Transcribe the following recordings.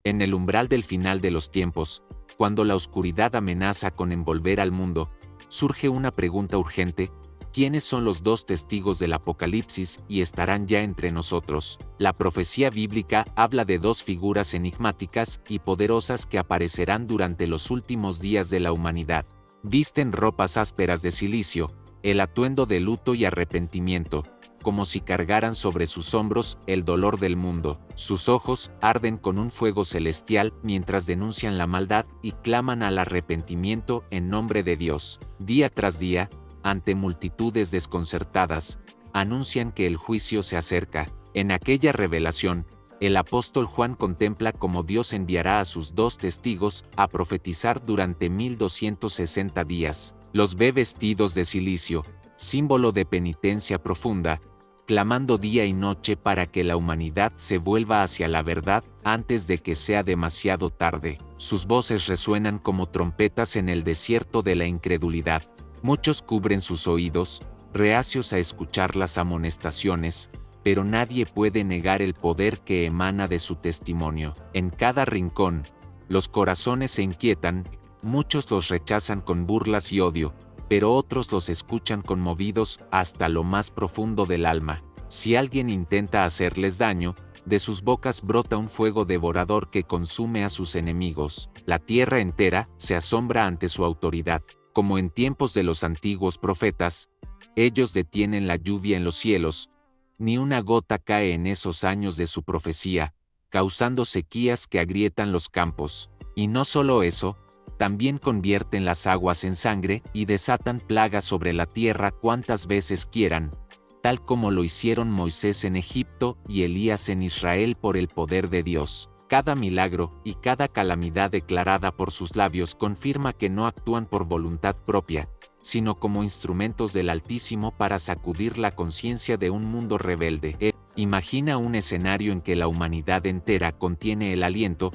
En el umbral del final de los tiempos, cuando la oscuridad amenaza con envolver al mundo, surge una pregunta urgente: ¿quiénes son los dos testigos del Apocalipsis y estarán ya entre nosotros? La profecía bíblica habla de dos figuras enigmáticas y poderosas que aparecerán durante los últimos días de la humanidad. Visten ropas ásperas de silicio, el atuendo de luto y arrepentimiento, como si cargaran sobre sus hombros el dolor del mundo. Sus ojos arden con un fuego celestial mientras denuncian la maldad y claman al arrepentimiento en nombre de Dios. Día tras día, ante multitudes desconcertadas, anuncian que el juicio se acerca. En aquella revelación, el apóstol Juan contempla cómo Dios enviará a sus dos testigos a profetizar durante 1260 días. Los ve vestidos de silicio, símbolo de penitencia profunda, clamando día y noche para que la humanidad se vuelva hacia la verdad antes de que sea demasiado tarde. Sus voces resuenan como trompetas en el desierto de la incredulidad. Muchos cubren sus oídos, reacios a escuchar las amonestaciones, pero nadie puede negar el poder que emana de su testimonio. En cada rincón, los corazones se inquietan, muchos los rechazan con burlas y odio, pero otros los escuchan conmovidos hasta lo más profundo del alma. Si alguien intenta hacerles daño, de sus bocas brota un fuego devorador que consume a sus enemigos. La tierra entera se asombra ante su autoridad. Como en tiempos de los antiguos profetas, ellos detienen la lluvia en los cielos, ni una gota cae en esos años de su profecía, causando sequías que agrietan los campos. Y no solo eso, también convierten las aguas en sangre y desatan plagas sobre la tierra cuantas veces quieran, tal como lo hicieron Moisés en Egipto y Elías en Israel por el poder de Dios. Cada milagro y cada calamidad declarada por sus labios confirma que no actúan por voluntad propia, sino como instrumentos del Altísimo para sacudir la conciencia de un mundo rebelde. Imagina un escenario en que la humanidad entera contiene el aliento.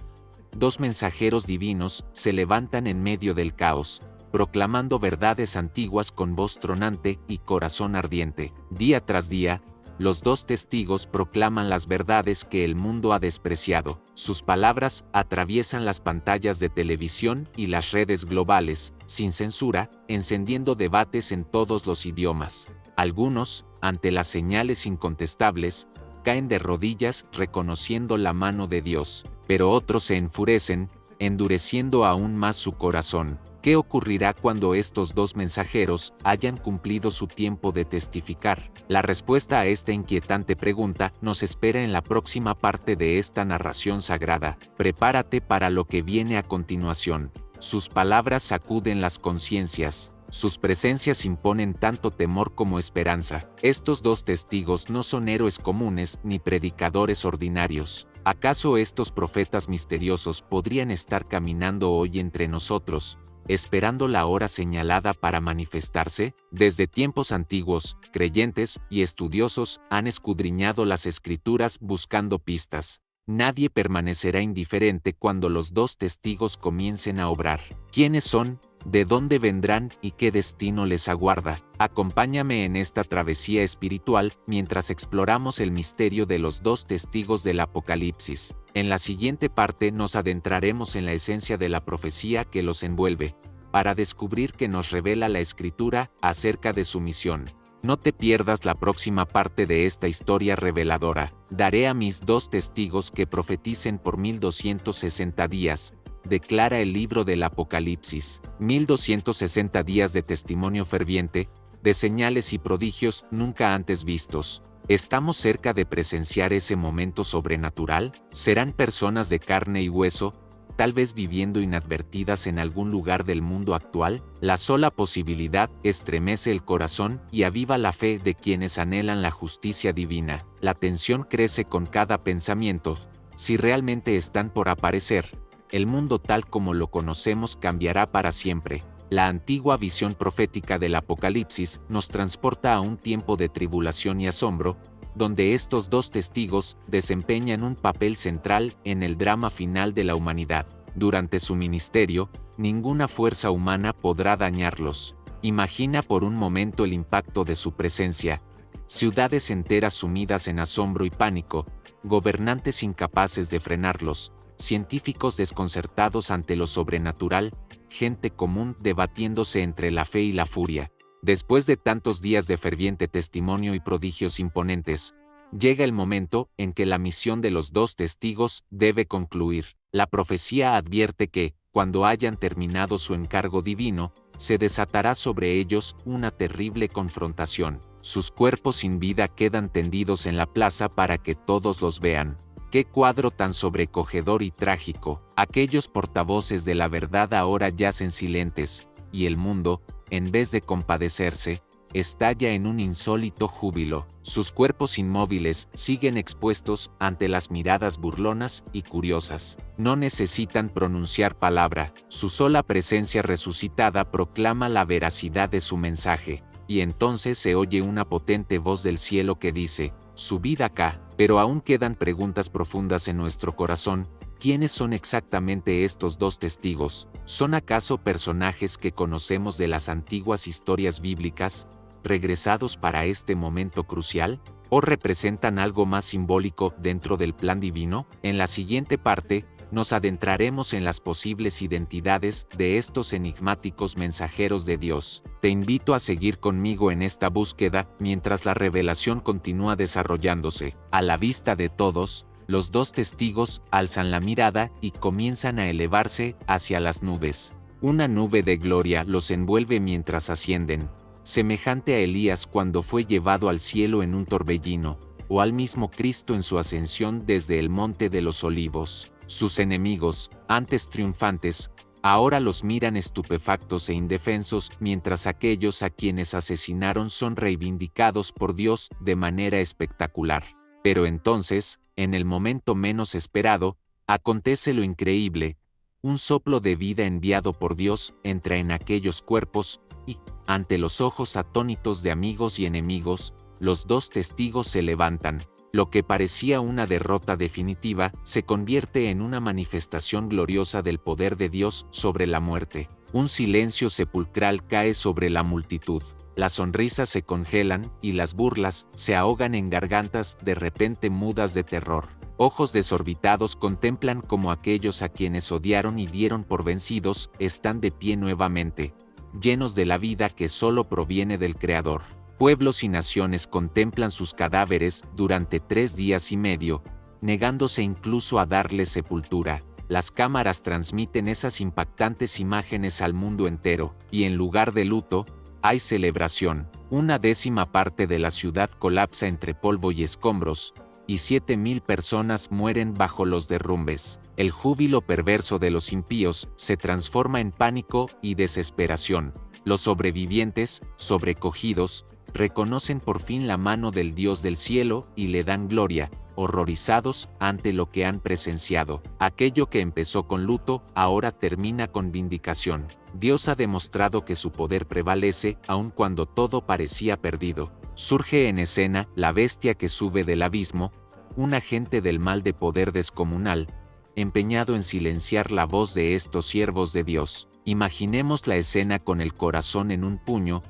Dos mensajeros divinos se levantan en medio del caos, proclamando verdades antiguas con voz tronante y corazón ardiente. Día tras día, los dos testigos proclaman las verdades que el mundo ha despreciado. Sus palabras atraviesan las pantallas de televisión y las redes globales, sin censura, encendiendo debates en todos los idiomas. Algunos, ante las señales incontestables, caen de rodillas reconociendo la mano de Dios, pero otros se enfurecen, endureciendo aún más su corazón. ¿Qué ocurrirá cuando estos dos mensajeros hayan cumplido su tiempo de testificar? La respuesta a esta inquietante pregunta nos espera en la próxima parte de esta narración sagrada. Prepárate para lo que viene a continuación. Sus palabras sacuden las conciencias. Sus presencias imponen tanto temor como esperanza. Estos dos testigos no son héroes comunes ni predicadores ordinarios. ¿Acaso estos profetas misteriosos podrían estar caminando hoy entre nosotros, esperando la hora señalada para manifestarse? Desde tiempos antiguos, creyentes y estudiosos han escudriñado las Escrituras buscando pistas. Nadie permanecerá indiferente cuando los dos testigos comiencen a obrar. ¿Quiénes son? ¿De dónde vendrán y qué destino les aguarda? Acompáñame en esta travesía espiritual mientras exploramos el misterio de los dos testigos del Apocalipsis. En la siguiente parte nos adentraremos en la esencia de la profecía que los envuelve, para descubrir qué nos revela la Escritura acerca de su misión. No te pierdas la próxima parte de esta historia reveladora. Daré a mis dos testigos que profeticen por 1260 días, declara el libro del Apocalipsis. 1260 días de testimonio ferviente, de señales y prodigios nunca antes vistos. ¿Estamos cerca de presenciar ese momento sobrenatural? ¿Serán personas de carne y hueso, tal vez viviendo inadvertidas en algún lugar del mundo actual? La sola posibilidad estremece el corazón y aviva la fe de quienes anhelan la justicia divina. La tensión crece con cada pensamiento. Si realmente están por aparecer, el mundo tal como lo conocemos cambiará para siempre. La antigua visión profética del Apocalipsis nos transporta a un tiempo de tribulación y asombro, donde estos dos testigos desempeñan un papel central en el drama final de la humanidad. Durante su ministerio, ninguna fuerza humana podrá dañarlos. Imagina por un momento el impacto de su presencia. Ciudades enteras sumidas en asombro y pánico, gobernantes incapaces de frenarlos, científicos desconcertados ante lo sobrenatural, gente común debatiéndose entre la fe y la furia. Después de tantos días de ferviente testimonio y prodigios imponentes, llega el momento en que la misión de los dos testigos debe concluir. La profecía advierte que, cuando hayan terminado su encargo divino, se desatará sobre ellos una terrible confrontación. Sus cuerpos sin vida quedan tendidos en la plaza para que todos los vean. ¡Qué cuadro tan sobrecogedor y trágico! Aquellos portavoces de la verdad ahora yacen silentes, y el mundo, en vez de compadecerse, estalla en un insólito júbilo. Sus cuerpos inmóviles siguen expuestos ante las miradas burlonas y curiosas. No necesitan pronunciar palabra, su sola presencia resucitada proclama la veracidad de su mensaje, y entonces se oye una potente voz del cielo que dice: «Subid acá». Pero aún quedan preguntas profundas en nuestro corazón. ¿Quiénes son exactamente estos dos testigos? ¿Son acaso personajes que conocemos de las antiguas historias bíblicas, regresados para este momento crucial? ¿O representan algo más simbólico dentro del plan divino? En la siguiente parte, nos adentraremos en las posibles identidades de estos enigmáticos mensajeros de Dios. Te invito a seguir conmigo en esta búsqueda mientras la revelación continúa desarrollándose. A la vista de todos, los dos testigos alzan la mirada y comienzan a elevarse hacia las nubes. Una nube de gloria los envuelve mientras ascienden, semejante a Elías cuando fue llevado al cielo en un torbellino, o al mismo Cristo en su ascensión desde el Monte de los Olivos. Sus enemigos, antes triunfantes, ahora los miran estupefactos e indefensos, mientras aquellos a quienes asesinaron son reivindicados por Dios de manera espectacular. Pero entonces, en el momento menos esperado, acontece lo increíble. Un soplo de vida enviado por Dios entra en aquellos cuerpos, y, ante los ojos atónitos de amigos y enemigos, los dos testigos se levantan. Lo que parecía una derrota definitiva se convierte en una manifestación gloriosa del poder de Dios sobre la muerte. Un silencio sepulcral cae sobre la multitud. Las sonrisas se congelan y las burlas se ahogan en gargantas de repente mudas de terror. Ojos desorbitados contemplan cómo aquellos a quienes odiaron y dieron por vencidos están de pie nuevamente, llenos de la vida que solo proviene del Creador. Pueblos y naciones contemplan sus cadáveres durante 3 días y medio, negándose incluso a darles sepultura. Las cámaras transmiten esas impactantes imágenes al mundo entero, y en lugar de luto, hay celebración. 1/10 parte de la ciudad colapsa entre polvo y escombros, y 7,000 personas mueren bajo los derrumbes. El júbilo perverso de los impíos se transforma en pánico y desesperación. Los sobrevivientes, sobrecogidos, reconocen por fin la mano del Dios del cielo y le dan gloria, horrorizados ante lo que han presenciado. Aquello que empezó con luto, ahora termina con vindicación. Dios ha demostrado que su poder prevalece aun cuando todo parecía perdido. Surge en escena la bestia que sube del abismo, un agente del mal de poder descomunal, empeñado en silenciar la voz de estos siervos de Dios. Imaginemos la escena con el corazón en un puño.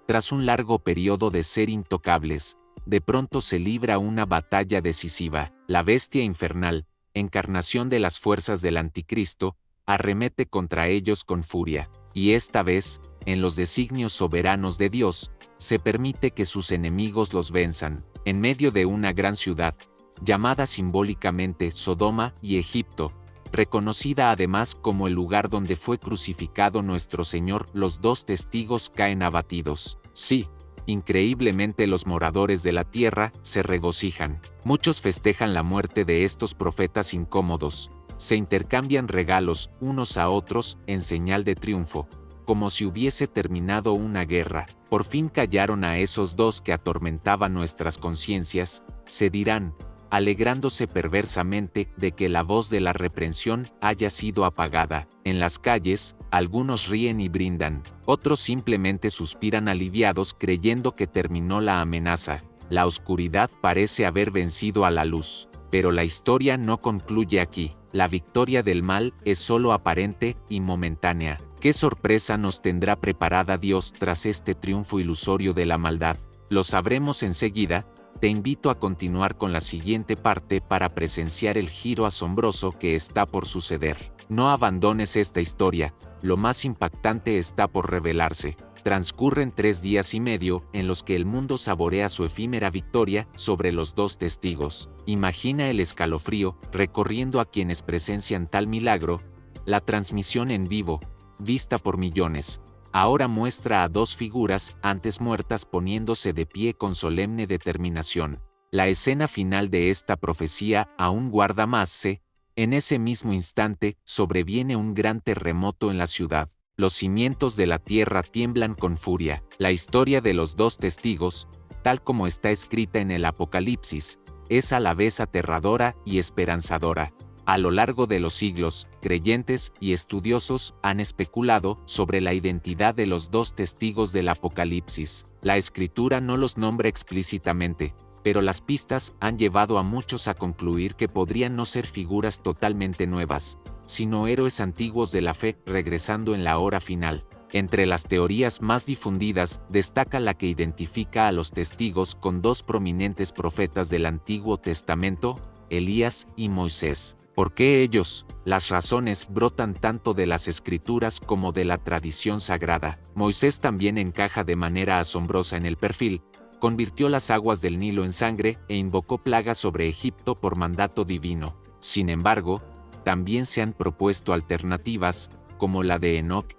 Tras un largo periodo de ser intocables, de pronto se libra una batalla decisiva. La bestia infernal, encarnación de las fuerzas del anticristo, arremete contra ellos con furia, y esta vez, en los designios soberanos de Dios, se permite que sus enemigos los venzan. En medio de una gran ciudad, llamada simbólicamente Sodoma y Egipto, reconocida además como el lugar donde fue crucificado nuestro Señor, los dos testigos caen abatidos. Sí, increíblemente los moradores de la tierra se regocijan. Muchos festejan la muerte de estos profetas incómodos, se intercambian regalos unos a otros en señal de triunfo, como si hubiese terminado una guerra. Por fin callaron a esos dos que atormentaban nuestras conciencias, se dirán, alegrándose perversamente de que la voz de la reprensión haya sido apagada. En las calles, algunos ríen y brindan, otros simplemente suspiran aliviados creyendo que terminó la amenaza. La oscuridad parece haber vencido a la luz. Pero la historia no concluye aquí. La victoria del mal es solo aparente y momentánea. ¿Qué sorpresa nos tendrá preparada Dios tras este triunfo ilusorio de la maldad? Lo sabremos enseguida, Te invito a continuar con la siguiente parte para presenciar el giro asombroso que está por suceder. No abandones esta historia, lo más impactante está por revelarse. Transcurren 3 días y medio en los que el mundo saborea su efímera victoria sobre los dos testigos. Imagina el escalofrío recorriendo a quienes presencian tal milagro. La transmisión en vivo, vista por millones, ahora muestra a dos figuras antes muertas poniéndose de pie con solemne determinación. La escena final de esta profecía aún guarda más. En ese mismo instante sobreviene un gran terremoto en la ciudad. Los cimientos de la tierra tiemblan con furia. La historia de los dos testigos, tal como está escrita en el Apocalipsis, es a la vez aterradora y esperanzadora. A lo largo de los siglos, creyentes y estudiosos han especulado sobre la identidad de los dos testigos del Apocalipsis. La Escritura no los nombra explícitamente, pero las pistas han llevado a muchos a concluir que podrían no ser figuras totalmente nuevas, sino héroes antiguos de la fe regresando en la hora final. Entre las teorías más difundidas destaca la que identifica a los testigos con dos prominentes profetas del Antiguo Testamento, Elías y Moisés. ¿Por qué ellos? Las razones brotan tanto de las Escrituras como de la tradición sagrada. Moisés también encaja de manera asombrosa en el perfil. Convirtió las aguas del Nilo en sangre e invocó plagas sobre Egipto por mandato divino. Sin embargo, también se han propuesto alternativas, como la de Enoc,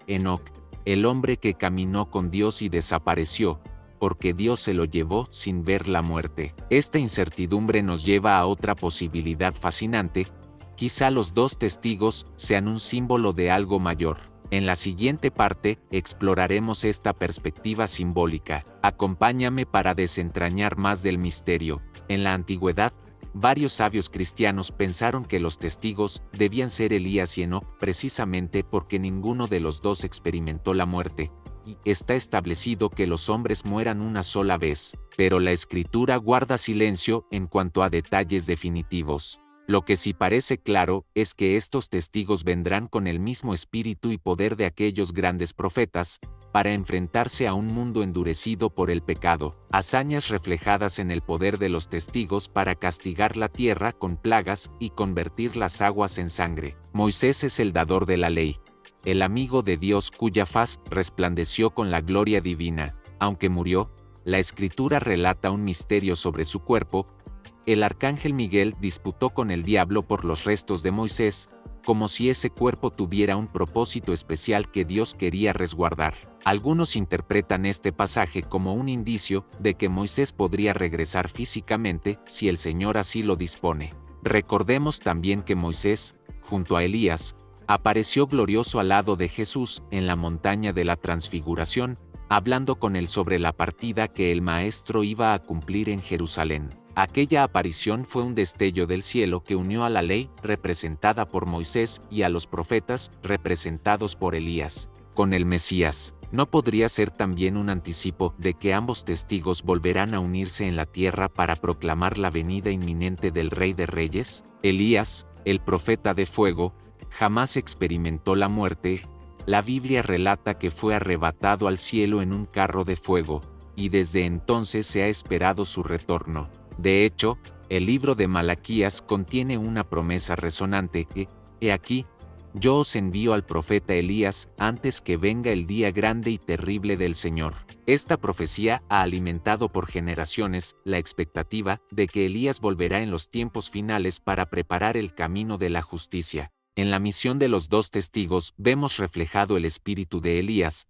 el hombre que caminó con Dios y desapareció, porque Dios se lo llevó sin ver la muerte. Esta incertidumbre nos lleva a otra posibilidad fascinante. Quizá los dos testigos sean un símbolo de algo mayor. En la siguiente parte, exploraremos esta perspectiva simbólica. Acompáñame para desentrañar más del misterio. En la antigüedad, varios sabios cristianos pensaron que los testigos debían ser Elías y Enoc precisamente porque ninguno de los dos experimentó la muerte. Y está establecido que los hombres mueran una sola vez, pero la Escritura guarda silencio en cuanto a detalles definitivos. Lo que sí parece claro es que estos testigos vendrán con el mismo espíritu y poder de aquellos grandes profetas, para enfrentarse a un mundo endurecido por el pecado, hazañas reflejadas en el poder de los testigos para castigar la tierra con plagas y convertir las aguas en sangre. Moisés es el dador de la ley, el amigo de Dios cuya faz resplandeció con la gloria divina. Aunque murió, la Escritura relata un misterio sobre su cuerpo. El arcángel Miguel disputó con el diablo por los restos de Moisés, como si ese cuerpo tuviera un propósito especial que Dios quería resguardar. Algunos interpretan este pasaje como un indicio de que Moisés podría regresar físicamente si el Señor así lo dispone. Recordemos también que Moisés, junto a Elías, apareció glorioso al lado de Jesús en la montaña de la Transfiguración, hablando con él sobre la partida que el Maestro iba a cumplir en Jerusalén. Aquella aparición fue un destello del cielo que unió a la ley, representada por Moisés, y a los profetas, representados por Elías, con el Mesías. ¿No podría ser también un anticipo de que ambos testigos volverán a unirse en la tierra para proclamar la venida inminente del Rey de Reyes? Elías, el profeta de fuego, jamás experimentó la muerte. La Biblia relata que fue arrebatado al cielo en un carro de fuego, y desde entonces se ha esperado su retorno. De hecho, el libro de Malaquías contiene una promesa resonante: He aquí, yo os envío al profeta Elías antes que venga el día grande y terrible del Señor. Esta profecía ha alimentado por generaciones la expectativa de que Elías volverá en los tiempos finales para preparar el camino de la justicia. En la misión de los dos testigos vemos reflejado el espíritu de Elías.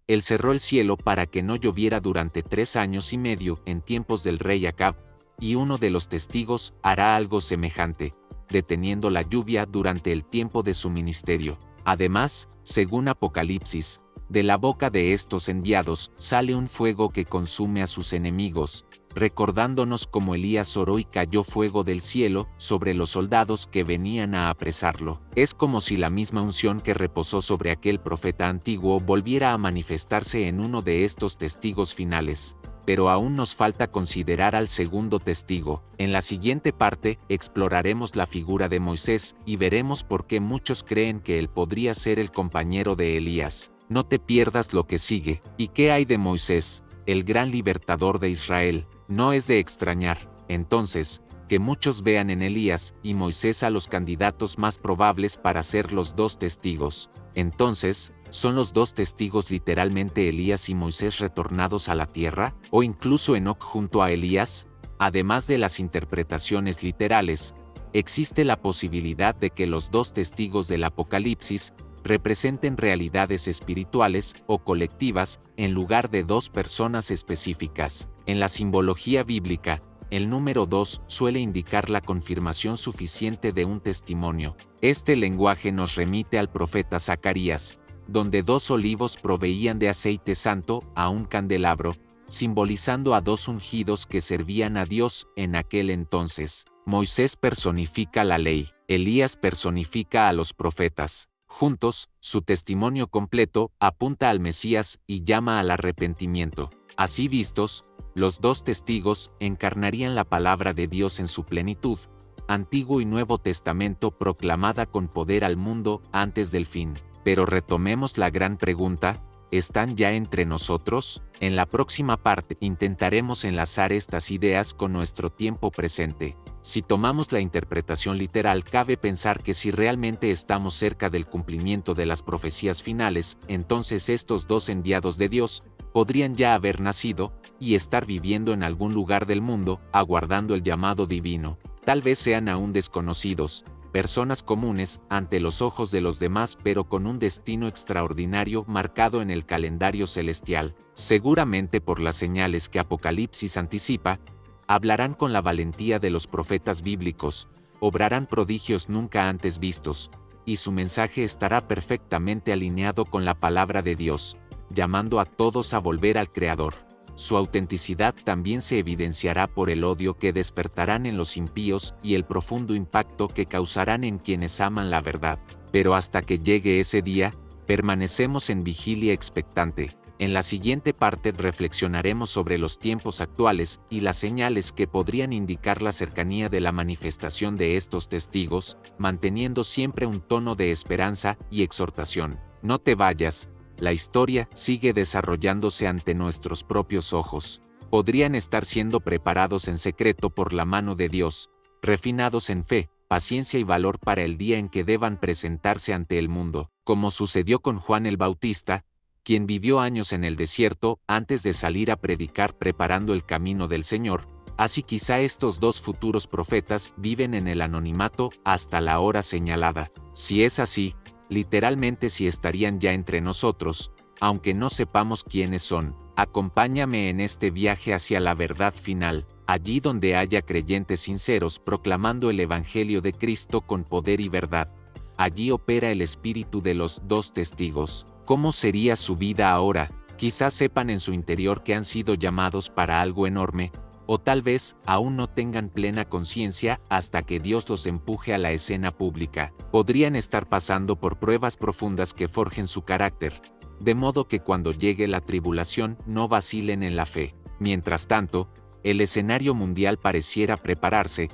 Él cerró el cielo para que no lloviera durante 3 años y medio en tiempos del rey Acab, y uno de los testigos hará algo semejante, deteniendo la lluvia durante el tiempo de su ministerio. Además, según Apocalipsis, de la boca de estos enviados sale un fuego que consume a sus enemigos, recordándonos cómo Elías oró y cayó fuego del cielo sobre los soldados que venían a apresarlo. Es como si la misma unción que reposó sobre aquel profeta antiguo volviera a manifestarse en uno de estos testigos finales. Pero aún nos falta considerar al segundo testigo. En la siguiente parte, exploraremos la figura de Moisés y veremos por qué muchos creen que él podría ser el compañero de Elías. No te pierdas lo que sigue. ¿Y qué hay de Moisés, el gran libertador de Israel? No es de extrañar, entonces, que muchos vean en Elías y Moisés a los candidatos más probables para ser los dos testigos. Entonces, ¿son los dos testigos literalmente Elías y Moisés retornados a la tierra, o incluso Enoc junto a Elías? Además de las interpretaciones literales, existe la posibilidad de que los dos testigos del Apocalipsis representen realidades espirituales o colectivas en lugar de dos personas específicas. En la simbología bíblica, el número 2 suele indicar la confirmación suficiente de un testimonio. Este lenguaje nos remite al profeta Zacarías, donde 2 olivos proveían de aceite santo a un candelabro, simbolizando a 2 ungidos que servían a Dios en aquel entonces. Moisés personifica la ley, Elías personifica a los profetas. Juntos, su testimonio completo apunta al Mesías y llama al arrepentimiento. Así vistos, los 2 testigos encarnarían la palabra de Dios en su plenitud, Antiguo y Nuevo Testamento proclamada con poder al mundo antes del fin. Pero retomemos la gran pregunta, ¿están ya entre nosotros? En la próxima parte intentaremos enlazar estas ideas con nuestro tiempo presente. Si tomamos la interpretación literal, cabe pensar que si realmente estamos cerca del cumplimiento de las profecías finales, entonces estos 2 enviados de Dios podrían ya haber nacido y estar viviendo en algún lugar del mundo, aguardando el llamado divino. Tal vez sean aún desconocidos, personas comunes ante los ojos de los demás, pero con un destino extraordinario marcado en el calendario celestial. Seguramente por las señales que Apocalipsis anticipa, hablarán con la valentía de los profetas bíblicos, obrarán prodigios nunca antes vistos, y su mensaje estará perfectamente alineado con la palabra de Dios, llamando a todos a volver al Creador. Su autenticidad también se evidenciará por el odio que despertarán en los impíos y el profundo impacto que causarán en quienes aman la verdad. Pero hasta que llegue ese día, permanecemos en vigilia expectante. En la siguiente parte reflexionaremos sobre los tiempos actuales y las señales que podrían indicar la cercanía de la manifestación de estos testigos, manteniendo siempre un tono de esperanza y exhortación. No te vayas, la historia sigue desarrollándose ante nuestros propios ojos. Podrían estar siendo preparados en secreto por la mano de Dios, refinados en fe, paciencia y valor para el día en que deban presentarse ante el mundo, como sucedió con Juan el Bautista, quien vivió años en el desierto antes de salir a predicar preparando el camino del Señor. Así quizá estos 2 futuros profetas viven en el anonimato hasta la hora señalada. Si es así, literalmente sí estarían ya entre nosotros, aunque no sepamos quiénes son. Acompáñame en este viaje hacia la verdad final, allí donde haya creyentes sinceros proclamando el Evangelio de Cristo con poder y verdad. Allí opera el espíritu de los 2 testigos. ¿Cómo sería su vida ahora? Quizás sepan en su interior que han sido llamados para algo enorme, o tal vez aún no tengan plena conciencia hasta que Dios los empuje a la escena pública. Podrían estar pasando por pruebas profundas que forjen su carácter, de modo que cuando llegue la tribulación no vacilen en la fe. Mientras tanto, el escenario mundial pareciera prepararse,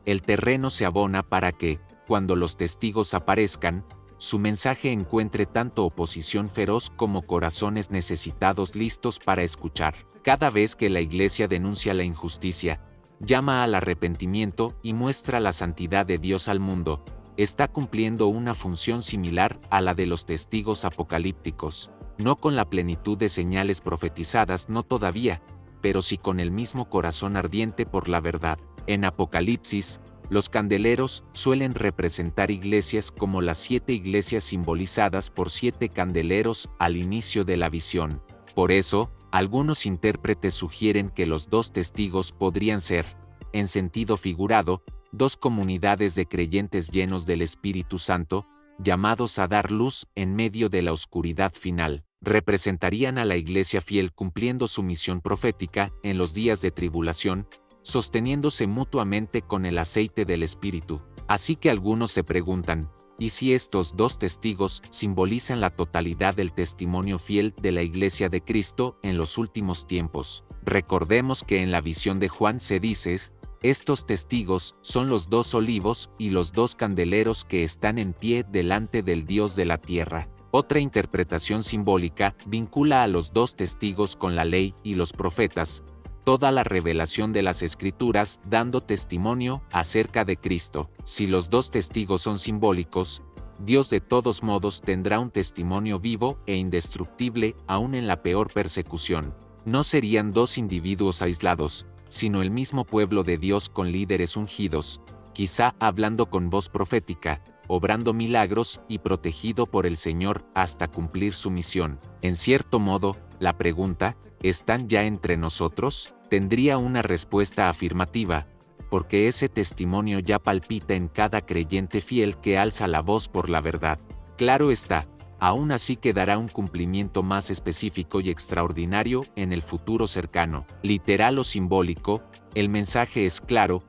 el terreno se abona para que, cuando los testigos aparezcan, su mensaje encuentre tanto oposición feroz como corazones necesitados listos para escuchar. Cada vez que la Iglesia denuncia la injusticia, llama al arrepentimiento y muestra la santidad de Dios al mundo, está cumpliendo una función similar a la de los testigos apocalípticos, no con la plenitud de señales profetizadas, no todavía, pero sí con el mismo corazón ardiente por la verdad. En Apocalipsis, los candeleros suelen representar iglesias como las 7 iglesias simbolizadas por 7 candeleros al inicio de la visión. Por eso, algunos intérpretes sugieren que los 2 testigos podrían ser, en sentido figurado, 2 comunidades de creyentes llenos del Espíritu Santo, llamados a dar luz en medio de la oscuridad final. Representarían a la iglesia fiel cumpliendo su misión profética en los días de tribulación, sosteniéndose mutuamente con el aceite del Espíritu. Así que algunos se preguntan, ¿y si estos 2 testigos simbolizan la totalidad del testimonio fiel de la Iglesia de Cristo en los últimos tiempos? Recordemos que en la visión de Juan se dice, estos testigos son los 2 olivos y los 2 candeleros que están en pie delante del Dios de la tierra. Otra interpretación simbólica vincula a los 2 testigos con la ley y los profetas, toda la revelación de las Escrituras dando testimonio acerca de Cristo. Si los dos testigos son simbólicos, Dios de todos modos tendrá un testimonio vivo e indestructible aún en la peor persecución. No serían dos individuos aislados, sino el mismo pueblo de Dios con líderes ungidos, quizá hablando con voz profética, obrando milagros y protegido por el Señor hasta cumplir su misión. En cierto modo, la pregunta, ¿están ya entre nosotros?, tendría una respuesta afirmativa, porque ese testimonio ya palpita en cada creyente fiel que alza la voz por la verdad. Claro está, aún así quedará un cumplimiento más específico y extraordinario en el futuro cercano. Literal o simbólico, el mensaje es claro: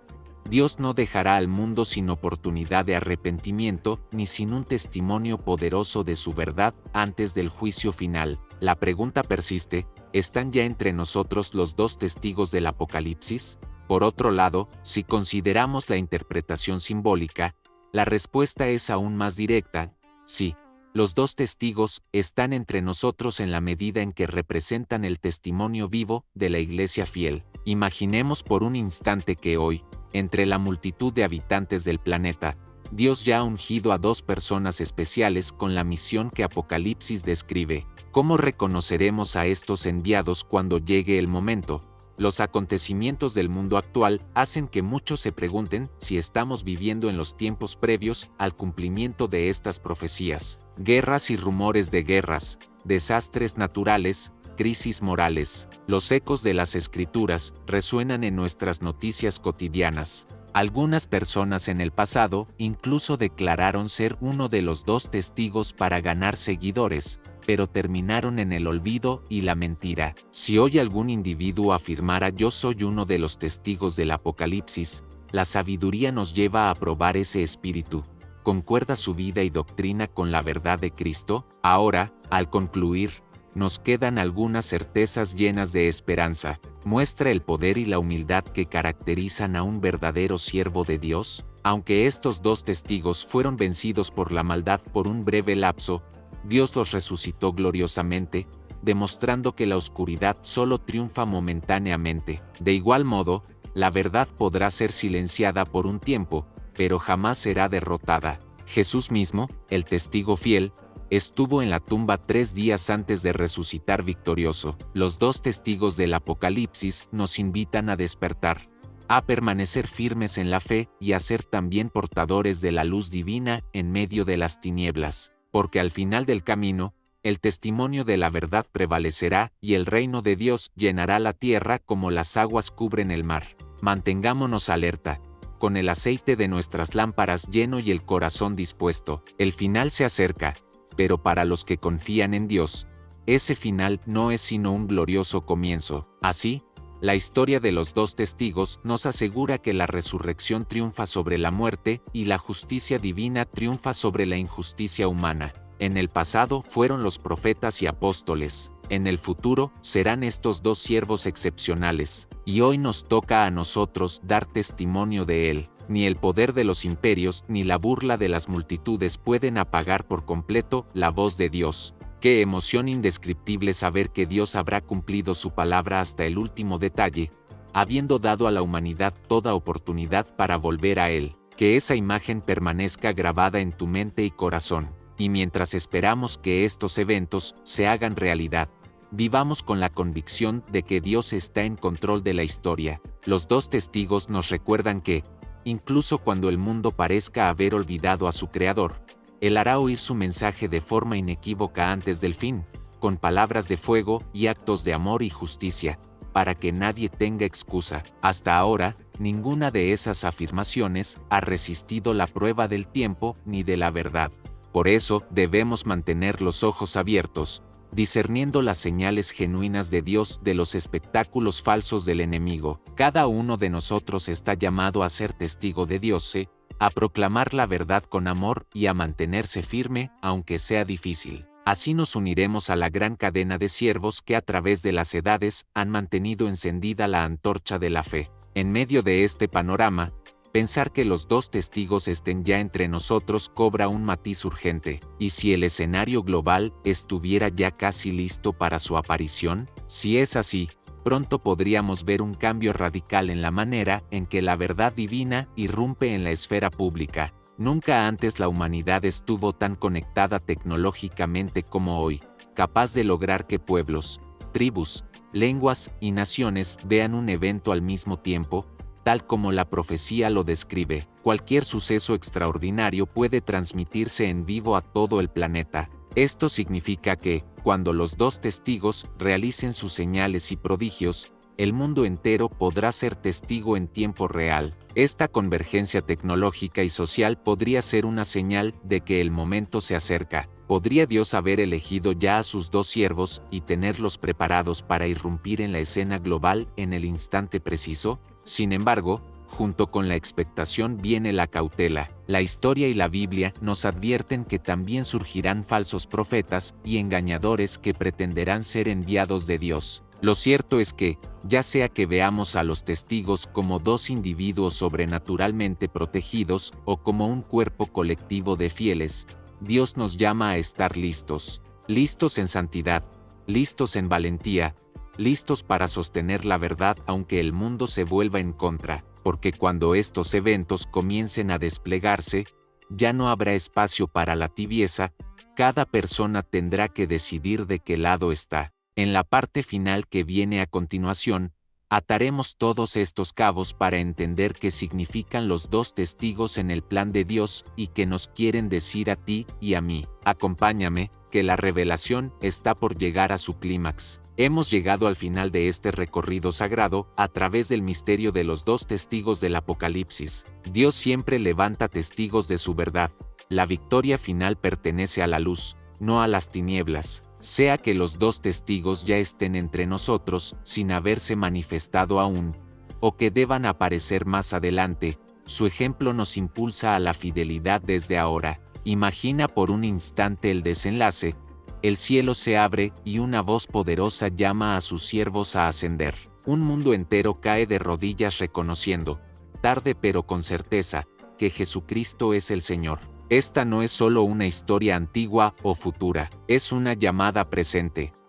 Dios no dejará al mundo sin oportunidad de arrepentimiento ni sin un testimonio poderoso de su verdad antes del juicio final. La pregunta persiste: ¿están ya entre nosotros los dos testigos del Apocalipsis? Por otro lado, si consideramos la interpretación simbólica, la respuesta es aún más directa: sí. Los dos testigos están entre nosotros en la medida en que representan el testimonio vivo de la Iglesia fiel. Imaginemos por un instante que hoy, entre la multitud de habitantes del planeta, Dios ya ha ungido a dos personas especiales con la misión que Apocalipsis describe. ¿Cómo reconoceremos a estos enviados cuando llegue el momento? Los acontecimientos del mundo actual hacen que muchos se pregunten si estamos viviendo en los tiempos previos al cumplimiento de estas profecías. Guerras y rumores de guerras, desastres naturales, crisis morales. Los ecos de las Escrituras resuenan en nuestras noticias cotidianas. Algunas personas en el pasado incluso declararon ser uno de los dos testigos para ganar seguidores, pero terminaron en el olvido y la mentira. Si hoy algún individuo afirmara "yo soy uno de los testigos del Apocalipsis", la sabiduría nos lleva a probar ese espíritu. ¿Concuerda su vida y doctrina con la verdad de Cristo? Ahora, al concluir, nos quedan algunas certezas llenas de esperanza. ¿Muestra el poder y la humildad que caracterizan a un verdadero siervo de Dios? Aunque estos dos testigos fueron vencidos por la maldad por un breve lapso, Dios los resucitó gloriosamente, demostrando que la oscuridad solo triunfa momentáneamente. De igual modo, la verdad podrá ser silenciada por un tiempo, pero jamás será derrotada. Jesús mismo, el testigo fiel, estuvo en la tumba 3 días antes de resucitar victorioso. Los dos testigos del Apocalipsis nos invitan a despertar, a permanecer firmes en la fe y a ser también portadores de la luz divina en medio de las tinieblas. Porque al final del camino, el testimonio de la verdad prevalecerá y el reino de Dios llenará la tierra como las aguas cubren el mar. Mantengámonos alerta, con el aceite de nuestras lámparas lleno y el corazón dispuesto. El final se acerca, pero para los que confían en Dios, ese final no es sino un glorioso comienzo. Así, la historia de los dos testigos nos asegura que la resurrección triunfa sobre la muerte y la justicia divina triunfa sobre la injusticia humana. En el pasado fueron los profetas y apóstoles, en el futuro serán estos dos siervos excepcionales, y hoy nos toca a nosotros dar testimonio de él. Ni el poder de los imperios ni la burla de las multitudes pueden apagar por completo la voz de Dios. Qué emoción indescriptible saber que Dios habrá cumplido su palabra hasta el último detalle, habiendo dado a la humanidad toda oportunidad para volver a Él. Que esa imagen permanezca grabada en tu mente y corazón, y mientras esperamos que estos eventos se hagan realidad, vivamos con la convicción de que Dios está en control de la historia. Los dos testigos nos recuerdan que, incluso cuando el mundo parezca haber olvidado a su Creador, Él hará oír su mensaje de forma inequívoca antes del fin, con palabras de fuego y actos de amor y justicia, para que nadie tenga excusa. Hasta ahora, ninguna de esas afirmaciones ha resistido la prueba del tiempo ni de la verdad. Por eso, debemos mantener los ojos abiertos, discerniendo las señales genuinas de Dios de los espectáculos falsos del enemigo. Cada uno de nosotros está llamado a ser testigo de Dios, a proclamar la verdad con amor y a mantenerse firme, aunque sea difícil. Así nos uniremos a la gran cadena de siervos que a través de las edades han mantenido encendida la antorcha de la fe. En medio de este panorama, pensar que los dos testigos estén ya entre nosotros cobra un matiz urgente. ¿Y si el escenario global estuviera ya casi listo para su aparición? Si es así, pronto podríamos ver un cambio radical en la manera en que la verdad divina irrumpe en la esfera pública. Nunca antes la humanidad estuvo tan conectada tecnológicamente como hoy, capaz de lograr que pueblos, tribus, lenguas y naciones vean un evento al mismo tiempo, tal como la profecía lo describe. Cualquier suceso extraordinario puede transmitirse en vivo a todo el planeta. Esto significa que, cuando los dos testigos realicen sus señales y prodigios, el mundo entero podrá ser testigo en tiempo real. Esta convergencia tecnológica y social podría ser una señal de que el momento se acerca. ¿Podría Dios haber elegido ya a sus dos siervos y tenerlos preparados para irrumpir en la escena global en el instante preciso? Sin embargo, junto con la expectación viene la cautela. La historia y la Biblia nos advierten que también surgirán falsos profetas y engañadores que pretenderán ser enviados de Dios. Lo cierto es que, ya sea que veamos a los testigos como dos individuos sobrenaturalmente protegidos o como un cuerpo colectivo de fieles, Dios nos llama a estar listos. Listos en santidad, listos en valentía, listos para sostener la verdad aunque el mundo se vuelva en contra, porque cuando estos eventos comiencen a desplegarse, ya no habrá espacio para la tibieza, cada persona tendrá que decidir de qué lado está. En la parte final que viene a continuación, ataremos todos estos cabos para entender qué significan los dos testigos en el plan de Dios y qué nos quieren decir a ti y a mí. Acompáñame, que la revelación está por llegar a su clímax. Hemos llegado al final de este recorrido sagrado a través del misterio de los dos testigos del Apocalipsis. Dios siempre levanta testigos de su verdad. La victoria final pertenece a la luz, no a las tinieblas. Sea que los dos testigos ya estén entre nosotros sin haberse manifestado aún, o que deban aparecer más adelante, su ejemplo nos impulsa a la fidelidad desde ahora. Imagina por un instante el desenlace: el cielo se abre y una voz poderosa llama a sus siervos a ascender. Un mundo entero cae de rodillas reconociendo, tarde pero con certeza, que Jesucristo es el Señor. Esta no es solo una historia antigua o futura, es una llamada presente.